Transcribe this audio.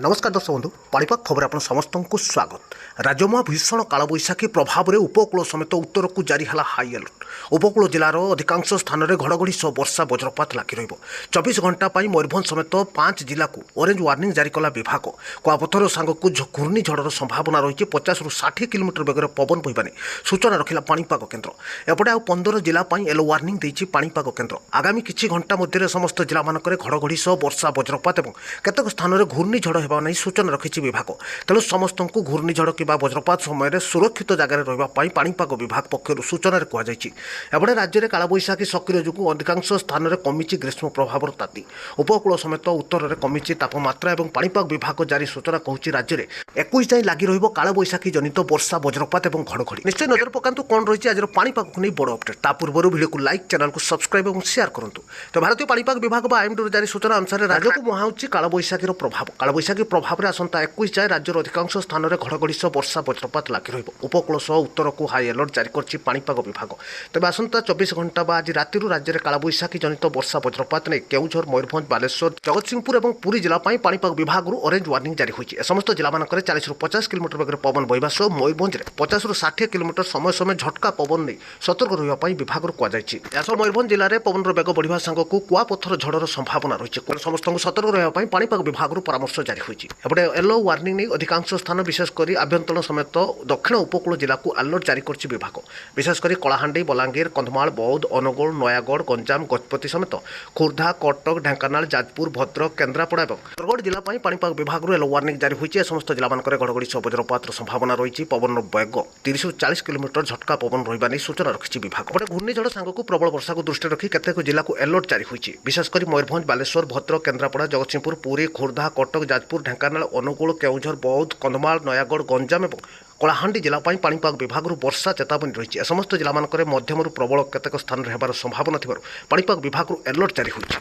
नमस्कार दर्शक बंधु पाणीपाग खबर आप समस्त को स्वागत। राज्यमा भीषण कालबैशाखी प्रभाव में उपकूल समेत उत्तर को जारी है हाई अलर्ट। उपकूल जिलार अधिकांश स्थान में घड़घड़ी सह वर्षा वज्रपात लगी रही 24 घंटा मयूरभंज समेत 5 जिला को ऑरेंज वार्निंग जारी कला विभाग। कुआपथर सांग को घूर्णिझड़र संभावना रही 50 ରୁ 60 किलोमीटर बेगर पवन बहने सूचना रखिला पाणीपाग केन्द्र। एपटे 15 जिला येलो वार्निंग देछि पाणीपाग केन्द्र। आगामी किछि घंटा मध्य समस्त जिला मानक घड़घड़ी सह वर्षा वज्रपात और केतक स्थान में घूर्णिझड़ होगा नहीं सूचना रखिछि विभाग। तेणु समस्त को घूर्णिझड़ कि वज्रपात समय सुरक्षित जगार रही पाणीपाग विभाग पक्षर सूचना कहुଯାଇଛି। एपटे राज्य में कालबैशाखी सक्रिय जो अधिकांश स्थान में कमी ग्रीष्म प्रभाव ताती। उपकूल समेत उत्तर में कमी तापमात्रा और पाणीपाग विभाग जारी सूचना कहूँ राज्य में 21 जाए लगी कालबैशाखी जनित वर्षा वज्रपात और घड़घड़ी। निश्चय नजर पकातु कौन रही आज पाणीपाग को नहीं बड़ अपडेट। ता पूर्व वीडियो को लाइक, चैनल को सब्सक्राइब और शेयर करूँ। तो भारतीय पाणीपाग विभाग आईएमडी जारी सूचना अनुसार राज्य को मुहांची कालबैशाखी प्रभाव। कालबैशाखी प्रभाव में आसंता 21 जाए राज्यर अधिकांश स्थान में घड़घड़ी सह वर्षा वज्रपात लगी रही। उपकूल सह उत्तर को हाई अलर्ट जारी कर पाणीपाग विभाग। तेज आसंता 24 घंटा आज राति राज्य में कालबैशाखी जनित वर्षा वज्रपात नहीं केउझर, मयूरभंज, बालेश्वर, जगतसिंहपुर और पुरी जिला पाणीपाग विभाग ऑरेंज वार्निंग जारी होती है। समस्त जिला मानक 40 ରୁ 50 किलोमीटर बेगर पवन बहवा सह मयूरभंज 50 ରୁ 60 किलोमीटर समय समय झटका पवन नहीं सतर्क रही विभाग कहुई। मयूरभंज जिले में पवन बेग बढ़ा सांग को कुआपथर झड़र संभावना रही। समस्त सतर्क रही पाणीपाग विभाग परामर्श जारी होती। एपटे येलो वार्निंग नहीं अधिकांश स्थान विशेषकर आभ्यंतर समेत दक्षिण उपकूल जिला को अलर्ट जारी कर विभाग। विशेषकर कलाहांडी, बलांगीर, कंधमाल, बौद्ध, अनुगुल, नयागढ़, गंजाम, गजपति समेत खोर्धा, कटक, ढेंकानाल, जाजपुर, भद्रक, केन्द्रापड़ा और बरगढ़ जिला पाणीपाग विभाग येलो वार्निंग जारी होती। समस्त जिला मानक घड़घड़ी सह वज्रपात संभावना रही। पवन बेग 30 ରୁ 40 किलोमीटर झटका पवन रही नहीं सूचना रखी विभाग। एपटे घूर्णिझड़ सांग को प्रबल वर्षा को दृष्टि रखी केतेक जिला को अलर्ट जारी होती। विशेषकर मयूरभंज, बालेश्वर, भद्रक, केन्द्रापड़ा, जगतसिंहपुर, पुरी, खोर्धा, कटक, जाजपुर, ढेंकानाल, अनुगुल, केउझर, बौद्ध, कंधमाल, नयागढ़, गंजाम और कलाहांडी जिला पाणीपाग विभाग वर्षा चेतावनी रही। समस्त जिला मानक मध्यम प्रबल केतेक स्थान में होबार संभावना पाणीपाग विभाग अलर्ट जारी होती।